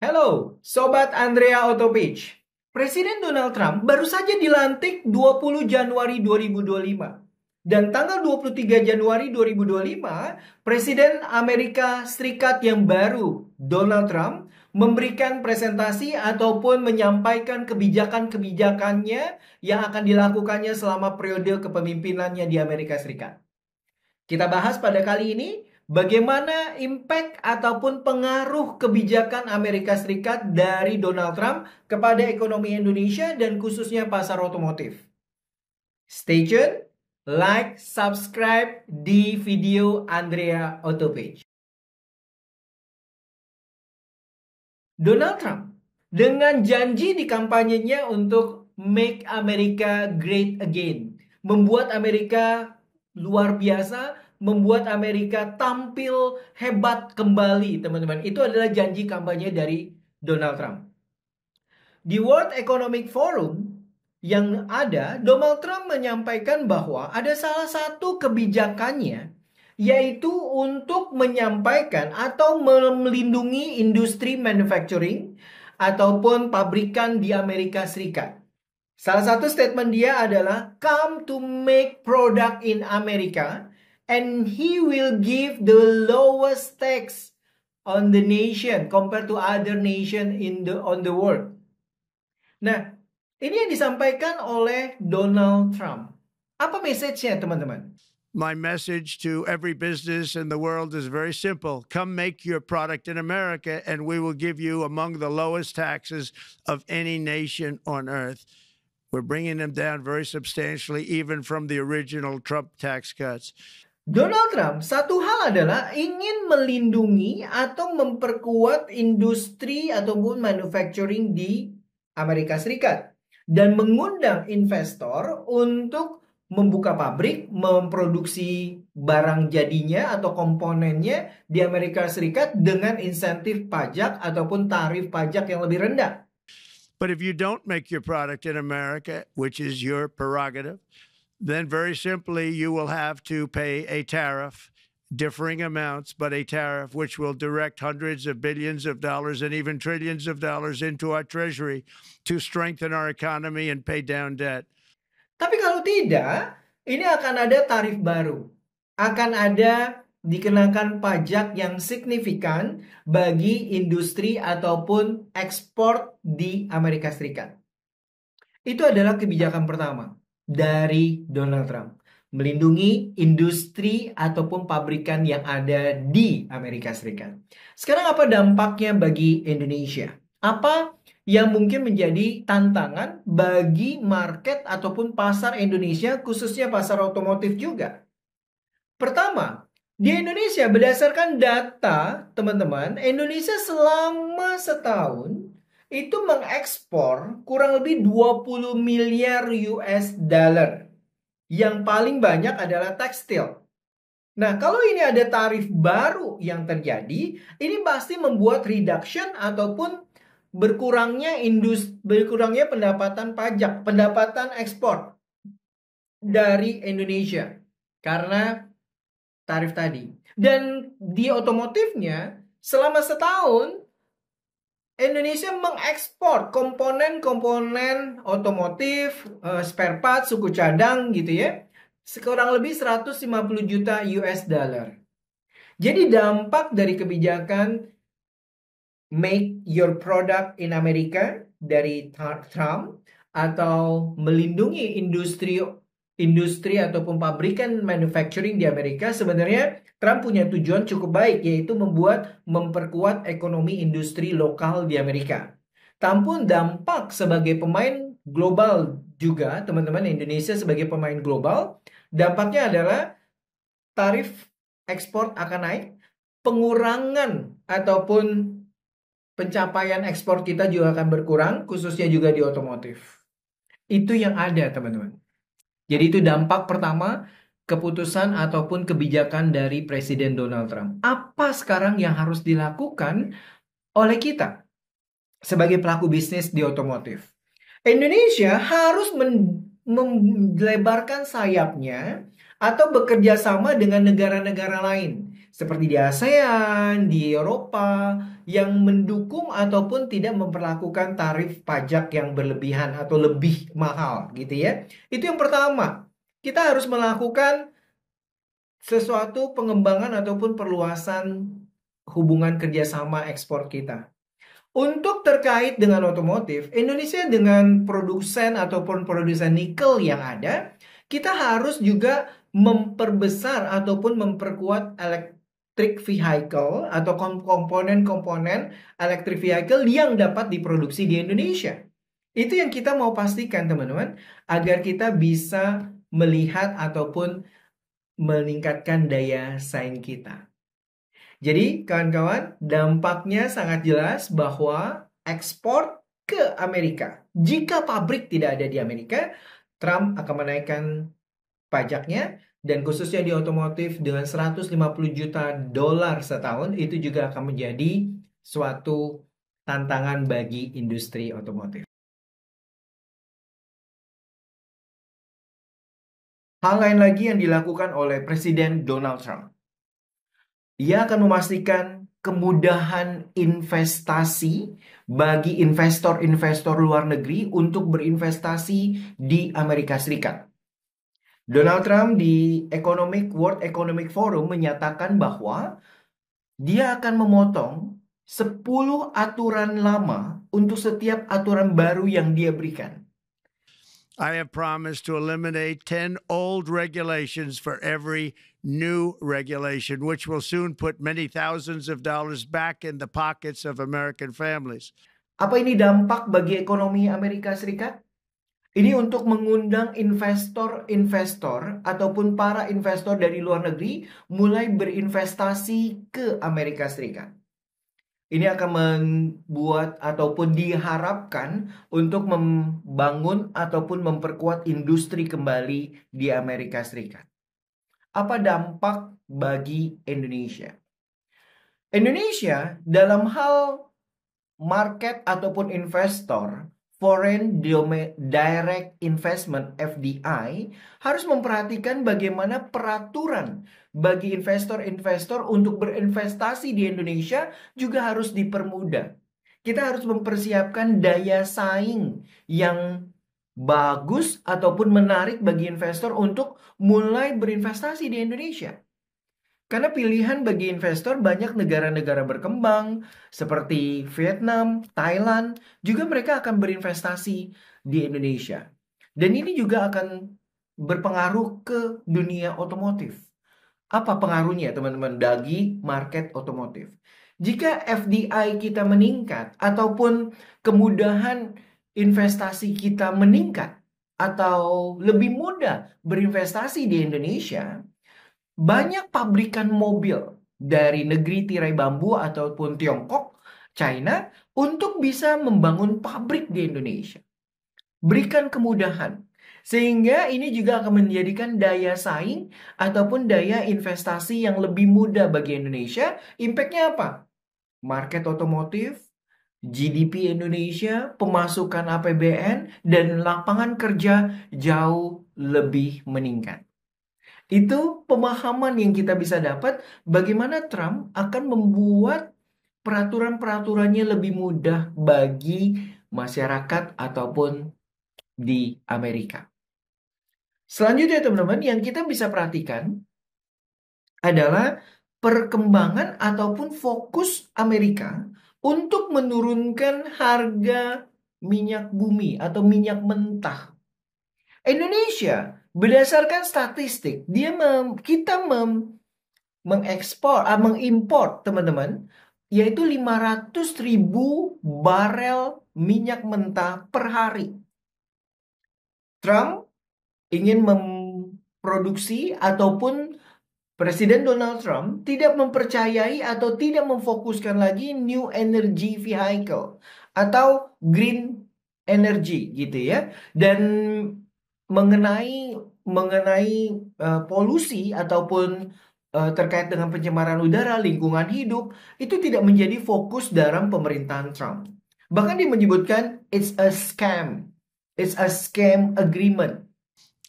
Halo, Sobat Andrea Autopage. Presiden Donald Trump baru saja dilantik 20 Januari 2025. Dan tanggal 23 Januari 2025, Presiden Amerika Serikat yang baru, Donald Trump, memberikan presentasi ataupun menyampaikan kebijakan-kebijakannya yang akan dilakukannya selama periode kepemimpinannya di Amerika Serikat. Kita bahas pada kali ini bagaimana impact ataupun pengaruh kebijakan Amerika Serikat dari Donald Trump kepada ekonomi Indonesia dan khususnya pasar otomotif. Stay tune, like, subscribe di video Andrea Autopage. Donald Trump dengan janji di kampanyenya untuk Make America Great Again, membuat Amerika luar biasa, membuat Amerika tampil hebat kembali, teman-teman. Itu adalah janji kampanye dari Donald Trump. Di World Economic Forum yang ada, Donald Trump menyampaikan bahwa ada salah satu kebijakannya, yaitu untuk menyampaikan atau melindungi industri manufacturing ataupun pabrikan di Amerika Serikat. Salah satu statement dia adalah come to make product in America and he will give the lowest tax on the nation compared to other nation on the world. Nah, ini yang disampaikan oleh Donald Trump. Apa message-nya, teman-teman? My message to every business in the world is very simple. Come make your product in America and we will give you among the lowest taxes of any nation on earth. We're bringing them down very substantially, even from the original Trump tax cuts. Donald Trump, satu hal adalah ingin melindungi atau memperkuat industri ataupun manufacturing di Amerika Serikat. Dan mengundang investor untuk membuka pabrik, memproduksi barang jadinya atau komponennya di Amerika Serikat dengan insentif pajak ataupun tarif pajak yang lebih rendah. But if you don't make your product in America, which is your prerogative, then very simply you will have to pay a tariff, differing amounts, but a tariff which will direct hundreds of billions of dollars and even trillions of dollars into our treasury to strengthen our economy and pay down debt. Tapi kalau tidak, ini akan ada tarif baru. Akan ada dikenakan pajak yang signifikan bagi industri ataupun ekspor di Amerika Serikat. Itu adalah kebijakan pertama dari Donald Trump. Melindungi industri ataupun pabrikan yang ada di Amerika Serikat. Sekarang apa dampaknya bagi Indonesia? Apa yang mungkin menjadi tantangan bagi market ataupun pasar Indonesia, khususnya pasar otomotif juga? Pertama, di Indonesia berdasarkan data, teman-teman, Indonesia selama setahun itu mengekspor kurang lebih 20 miliar US dollar. Yang paling banyak adalah tekstil. Nah, kalau ini ada tarif baru yang terjadi, ini pasti membuat reduction ataupun berkurangnya pendapatan pajak, pendapatan ekspor dari Indonesia karena tarif tadi. Dan di otomotifnya selama setahun Indonesia mengekspor komponen-komponen otomotif, spare part, suku cadang gitu ya, sekurang lebih 150 juta US dollar. Jadi dampak dari kebijakan Make Your Product in America dari Trump atau melindungi industri ataupun pabrikan manufacturing di Amerika, sebenarnya Trump punya tujuan cukup baik, yaitu memperkuat ekonomi industri lokal di Amerika. Tampun dampak sebagai pemain global juga, teman-teman, Indonesia sebagai pemain global, dampaknya adalah tarif ekspor akan naik, pengurangan ataupun pencapaian ekspor kita juga akan berkurang, khususnya juga di otomotif. Itu yang ada, teman-teman. Jadi itu dampak pertama keputusan ataupun kebijakan dari Presiden Donald Trump. Apa sekarang yang harus dilakukan oleh kita sebagai pelaku bisnis di otomotif? Indonesia harus melebarkan sayapnya atau bekerja sama dengan negara-negara lain seperti di ASEAN, di Eropa, yang mendukung ataupun tidak memperlakukan tarif pajak yang berlebihan atau lebih mahal gitu ya. Itu yang pertama. Kita harus melakukan sesuatu pengembangan ataupun perluasan hubungan kerjasama ekspor kita. Untuk terkait dengan otomotif, Indonesia dengan produsen ataupun produsen nikel yang ada, kita harus juga memperbesar ataupun memperkuat electric vehicle atau komponen-komponen electric vehicle yang dapat diproduksi di Indonesia. Itu yang kita mau pastikan, teman-teman, agar kita bisa melihat ataupun meningkatkan daya saing kita. Jadi, kawan-kawan, dampaknya sangat jelas bahwa ekspor ke Amerika. Jika pabrik tidak ada di Amerika, Trump akan menaikkan pajaknya, dan khususnya di otomotif dengan 150 juta dolar setahun, itu juga akan menjadi suatu tantangan bagi industri otomotif. Hal lain lagi yang dilakukan oleh Presiden Donald Trump. Ia akan memastikan kemudahan investasi bagi investor-investor luar negeri untuk berinvestasi di Amerika Serikat. Donald Trump di World Economic Forum menyatakan bahwa dia akan memotong 10 aturan lama untuk setiap aturan baru yang dia berikan. I have promised to eliminate 10 old regulations for every new regulation, which will soon put many thousands of dollars back in the pockets of American families. Apa ini dampak bagi ekonomi Amerika Serikat? Ini untuk mengundang investor-investor ataupun para investor dari luar negeri mulai berinvestasi ke Amerika Serikat. Ini akan membuat ataupun diharapkan untuk membangun ataupun memperkuat industri kembali di Amerika Serikat. Apa dampak bagi Indonesia? Indonesia dalam hal market ataupun investor, Foreign Direct Investment (FDI), harus memperhatikan bagaimana peraturan bagi investor-investor untuk berinvestasi di Indonesia juga harus dipermudah. Kita harus mempersiapkan daya saing yang bagus ataupun menarik bagi investor untuk mulai berinvestasi di Indonesia. Karena pilihan bagi investor banyak negara-negara berkembang seperti Vietnam, Thailand, juga mereka akan berinvestasi di Indonesia. Dan ini juga akan berpengaruh ke dunia otomotif. Apa pengaruhnya teman-teman bagi market otomotif? Jika FDI kita meningkat ataupun kemudahan investasi kita meningkat atau lebih mudah berinvestasi di Indonesia, banyak pabrikan mobil dari negeri tirai bambu ataupun Tiongkok, China, untuk bisa membangun pabrik di Indonesia. Berikan kemudahan. Sehingga ini juga akan menjadikan daya saing ataupun daya investasi yang lebih mudah bagi Indonesia. Impact-nya apa? Market otomotif, GDP Indonesia, pemasukan APBN, dan lapangan kerja jauh lebih meningkat. Itu pemahaman yang kita bisa dapat bagaimana Trump akan membuat peraturan-peraturannya lebih mudah bagi masyarakat ataupun di Amerika. Selanjutnya teman-teman, yang kita bisa perhatikan adalah perkembangan ataupun fokus Amerika untuk menurunkan harga minyak bumi atau minyak mentah. Indonesia berdasarkan statistik, kita mengimpor teman-teman, yaitu 500.000 barel minyak mentah per hari. Trump ingin memproduksi ataupun Presiden Donald Trump tidak mempercayai atau tidak memfokuskan lagi new energy vehicle atau green energy gitu ya. Dan mengenai polusi ataupun terkait dengan pencemaran udara, lingkungan hidup, itu tidak menjadi fokus dalam pemerintahan Trump. Bahkan dia menyebutkan it's a scam. It's a scam agreement.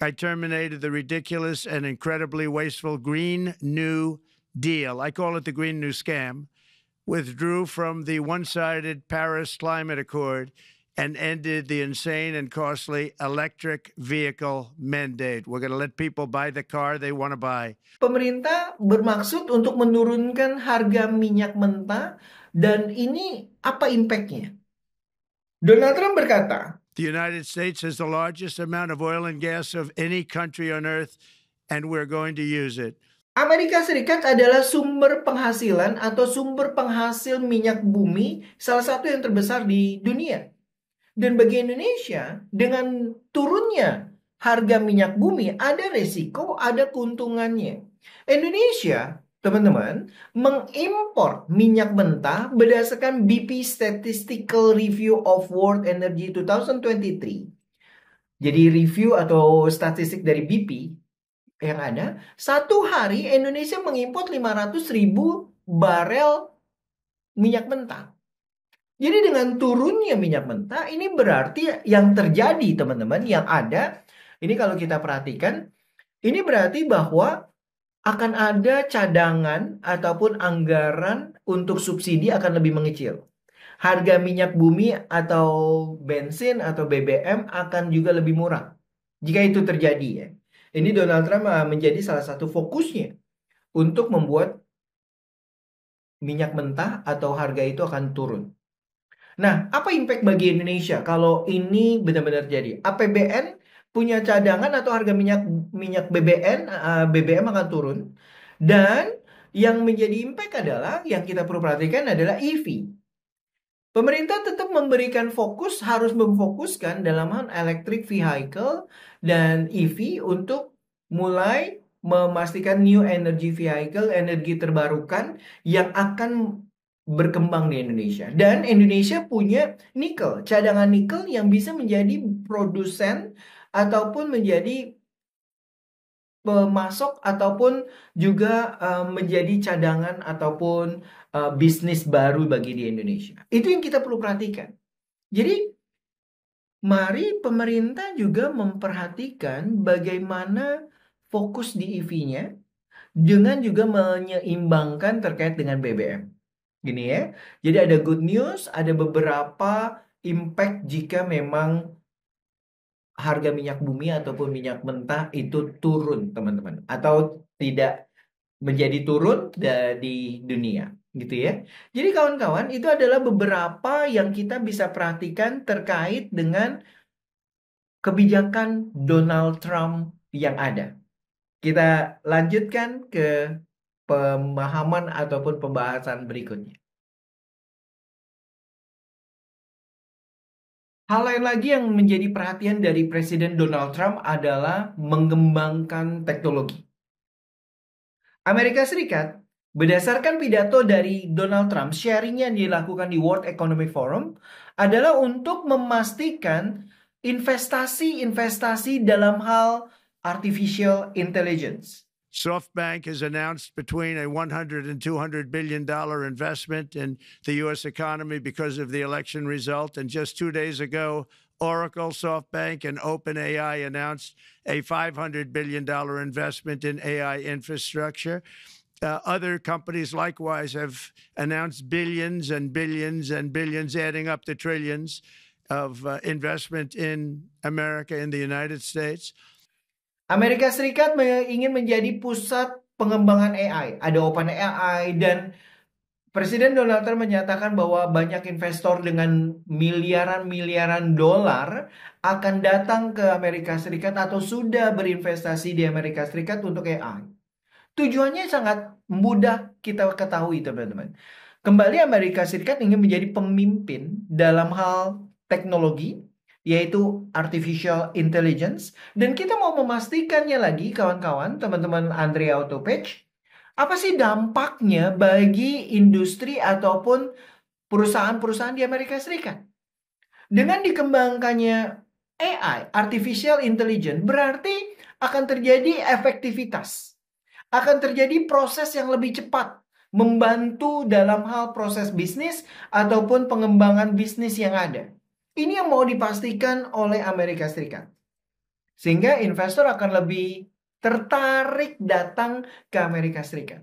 I terminated the ridiculous and incredibly wasteful Green New deal. I call it the Green New Scam. Withdrew from the one-sided Paris Climate Accord and ended the insane and costly electric vehicle mandate. We're going to let people buy the car they want to buy. Pemerintah bermaksud untuk menurunkan harga minyak mentah, dan ini apa impact-nya? Donald Trump berkata, The United States has the largest amount of oil and gas of any country on earth, and we're going to use it. Amerika Serikat adalah sumber penghasilan atau sumber penghasil minyak bumi salah satu yang terbesar di dunia. Dan bagi Indonesia, dengan turunnya harga minyak bumi, ada resiko, ada keuntungannya. Indonesia, teman-teman, mengimpor minyak mentah berdasarkan BP Statistical Review of World Energy 2023. Jadi review atau statistik dari BP yang ada, satu hari Indonesia mengimpor 500.000 barel minyak mentah. Jadi dengan turunnya minyak mentah, ini berarti yang terjadi, teman-teman, yang ada, ini kalau kita perhatikan, ini berarti bahwa akan ada cadangan ataupun anggaran untuk subsidi akan lebih mengecil. Harga minyak bumi atau bensin atau BBM akan juga lebih murah. Jika itu terjadi ya. Ini Donald Trump menjadi salah satu fokusnya untuk membuat minyak mentah atau harga itu akan turun. Nah, apa impact bagi Indonesia kalau ini benar-benar jadi? APBN punya cadangan atau harga minyak BBM akan turun. Dan yang menjadi impact adalah, yang kita perlu perhatikan adalah EV. Pemerintah tetap memberikan fokus, harus memfokuskan dalam hal electric vehicle dan EV untuk mulai memastikan new energy vehicle, energi terbarukan yang akan berkembang di Indonesia. Dan Indonesia punya nikel, cadangan nikel yang bisa menjadi produsen ataupun menjadi pemasok ataupun juga menjadi cadangan ataupun bisnis baru bagi di Indonesia. Itu yang kita perlu perhatikan. Jadi mari pemerintah juga memperhatikan bagaimana fokus di EV-nya dengan juga menyeimbangkan terkait dengan BBM. Gini ya, jadi ada good news, ada beberapa impact jika memang harga minyak bumi ataupun minyak mentah itu turun, teman-teman, atau tidak menjadi turun di dunia, gitu ya. Jadi kawan-kawan, itu adalah beberapa yang kita bisa perhatikan terkait dengan kebijakan Donald Trump yang ada. Kita lanjutkan ke pemahaman ataupun pembahasan berikutnya. Hal lain lagi yang menjadi perhatian dari Presiden Donald Trump adalah mengembangkan teknologi. Amerika Serikat, berdasarkan pidato dari Donald Trump, sharing yang dilakukan di World Economic Forum adalah untuk memastikan investasi dalam hal artificial intelligence. SoftBank has announced between a $100 and $200 billion investment in the U.S. economy because of the election result. And just 2 days ago, Oracle, SoftBank, and OpenAI announced a $500 billion investment in AI infrastructure. Other companies likewise have announced billions and billions and billions, adding up to trillions of investment in America, in the United States. Amerika Serikat ingin menjadi pusat pengembangan AI. Ada OpenAI dan Presiden Donald Trump menyatakan bahwa banyak investor dengan miliaran dolar akan datang ke Amerika Serikat atau sudah berinvestasi di Amerika Serikat untuk AI. Tujuannya sangat mudah kita ketahui, teman-teman. Kembali Amerika Serikat ingin menjadi pemimpin dalam hal teknologi, yaitu artificial intelligence. Dan kita mau memastikannya lagi, kawan-kawan, teman-teman Andrea Autopage, apa sih dampaknya bagi industri ataupun perusahaan-perusahaan di Amerika Serikat? Dengan dikembangkannya AI, artificial intelligence, berarti akan terjadi efektivitas. Akan terjadi proses yang lebih cepat, membantu dalam hal proses bisnis ataupun pengembangan bisnis yang ada. Ini yang mau dipastikan oleh Amerika Serikat. Sehingga investor akan lebih tertarik datang ke Amerika Serikat.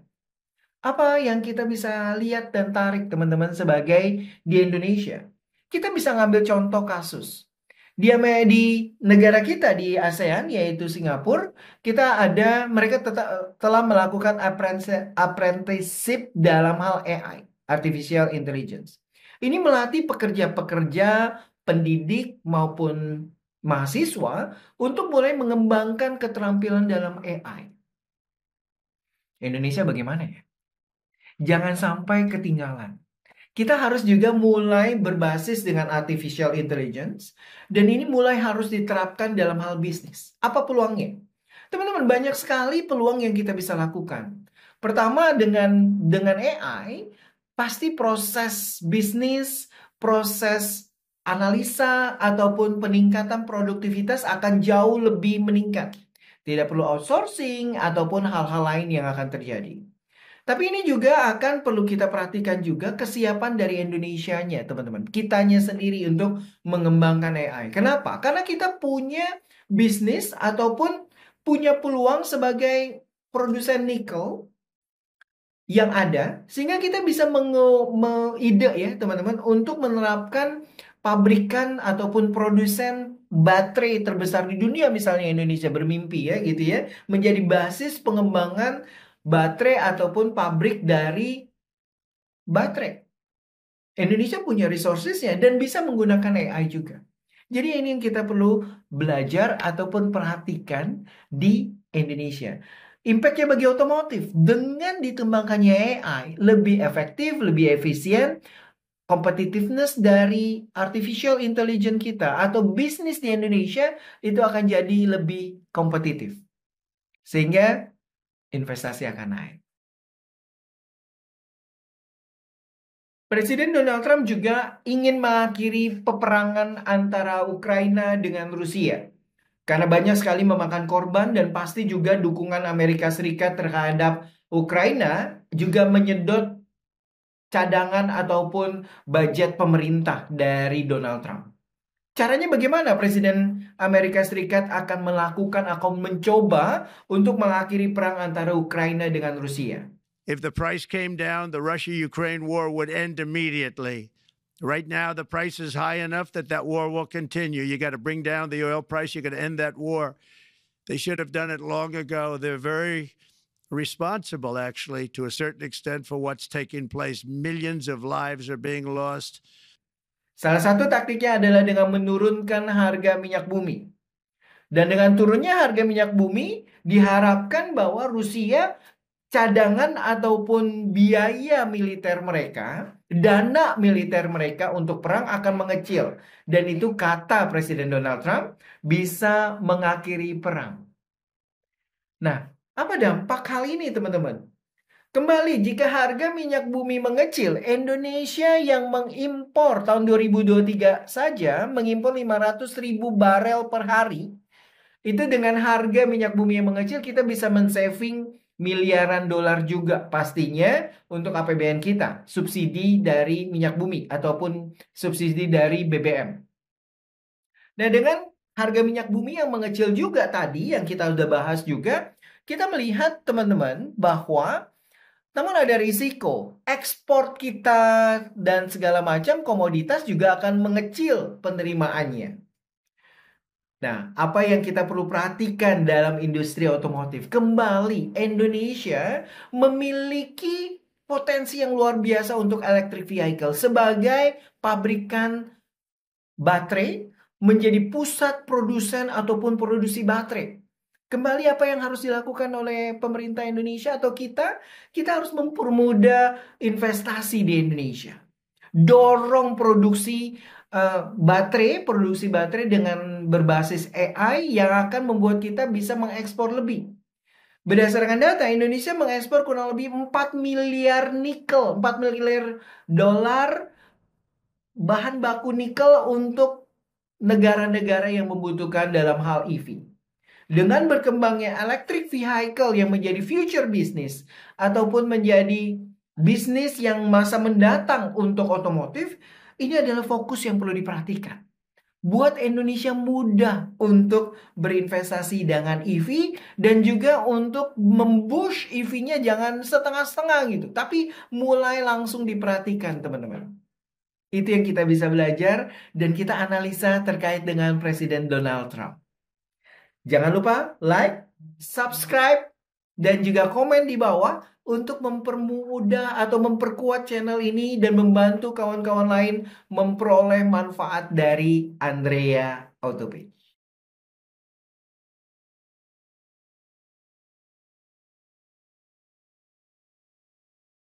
Apa yang kita bisa lihat dan tarik teman-teman sebagai di Indonesia? Kita bisa ngambil contoh kasus. Di negara kita di ASEAN yaitu Singapura, mereka telah melakukan apprenticeship dalam hal AI, Artificial Intelligence. Ini melatih pekerja-pekerja, pendidik maupun mahasiswa untuk mulai mengembangkan keterampilan dalam AI. Indonesia bagaimana ya? Jangan sampai ketinggalan. Kita harus juga mulai berbasis dengan artificial intelligence dan ini mulai harus diterapkan dalam hal bisnis. Apa peluangnya? Teman-teman, banyak sekali peluang yang kita bisa lakukan. Pertama, dengan AI, pasti proses bisnis, proses analisa ataupun peningkatan produktivitas akan jauh lebih meningkat. Tidak perlu outsourcing ataupun hal-hal lain yang akan terjadi. Tapi ini juga akan perlu kita perhatikan juga kesiapan dari Indonesianya, teman-teman. Kitanya sendiri untuk mengembangkan AI. Kenapa? Karena kita punya bisnis ataupun punya peluang sebagai produsen nikel yang ada, sehingga kita bisa ide ya, teman-teman, untuk menerapkan pabrikan ataupun produsen baterai terbesar di dunia, misalnya Indonesia bermimpi ya, gitu ya, menjadi basis pengembangan baterai ataupun pabrik dari baterai. Indonesia punya resourcesnya dan bisa menggunakan AI juga. Jadi ini yang kita perlu belajar ataupun perhatikan di Indonesia. Impact-nya bagi otomotif dengan dikembangkannya AI lebih efektif, lebih efisien, competitiveness dari artificial intelligence kita atau bisnis di Indonesia itu akan jadi lebih kompetitif. Sehingga investasi akan naik. Presiden Donald Trump juga ingin mengakhiri peperangan antara Ukraina dengan Rusia. Karena banyak sekali memakan korban dan pasti juga dukungan Amerika Serikat terhadap Ukraina juga menyedot cadangan ataupun budget pemerintah dari Donald Trump. Caranya bagaimana Presiden Amerika Serikat akan melakukan atau mencoba untuk mengakhiri perang antara Ukraina dengan Rusia? If the price came down, the Russia-Ukraine war would end immediately. Right now, the price is high enough that war will continue. You got to bring down the oil price. You got to end that war. They should have done it long ago. They're very responsible, actually, to a certain extent, for what's taking place. Millions of lives are being lost. Salah satu taktiknya adalah dengan menurunkan harga minyak bumi. Dan dengan turunnya harga minyak bumi, diharapkan bahwa Rusia cadangan ataupun biaya militer mereka, dana militer mereka untuk perang akan mengecil. Dan itu kata Presiden Donald Trump bisa mengakhiri perang. Nah, apa dampak hal ini teman-teman? Kembali, jika harga minyak bumi mengecil, Indonesia yang mengimpor tahun 2023 saja mengimpor 500.000 barel per hari. Itu dengan harga minyak bumi yang mengecil kita bisa men-saving miliaran dolar juga pastinya untuk APBN kita, subsidi dari minyak bumi ataupun subsidi dari BBM. Nah, dengan harga minyak bumi yang mengecil juga tadi yang kita udah bahas juga, kita melihat teman-teman bahwa namun ada risiko ekspor kita dan segala macam komoditas juga akan mengecil penerimaannya. Nah, apa yang kita perlu perhatikan dalam industri otomotif? Kembali, Indonesia memiliki potensi yang luar biasa untuk electric vehicle sebagai pabrikan baterai, menjadi pusat produsen ataupun produksi baterai. Kembali apa yang harus dilakukan oleh pemerintah Indonesia atau kita? Kita harus mempermudah investasi di Indonesia. Dorong produksi baterai dengan berbasis AI yang akan membuat kita bisa mengekspor lebih. Berdasarkan data, Indonesia mengekspor kurang lebih 4 miliar nikel, 4 miliar dolar bahan baku nikel untuk negara-negara yang membutuhkan dalam hal EV. Dengan berkembangnya electric vehicle yang menjadi future business ataupun menjadi bisnis yang masa mendatang untuk otomotif, ini adalah fokus yang perlu diperhatikan. buat Indonesia mudah untuk berinvestasi dengan EV dan juga untuk mempush EV-nya jangan setengah-setengah gitu, tapi mulai langsung diperhatikan teman-teman. Itu yang kita bisa belajar dan kita analisa terkait dengan Presiden Donald Trump. Jangan lupa like, subscribe, dan juga komen di bawah untuk mempermudah atau memperkuat channel ini dan membantu kawan-kawan lain memperoleh manfaat dari Andrea Autopage.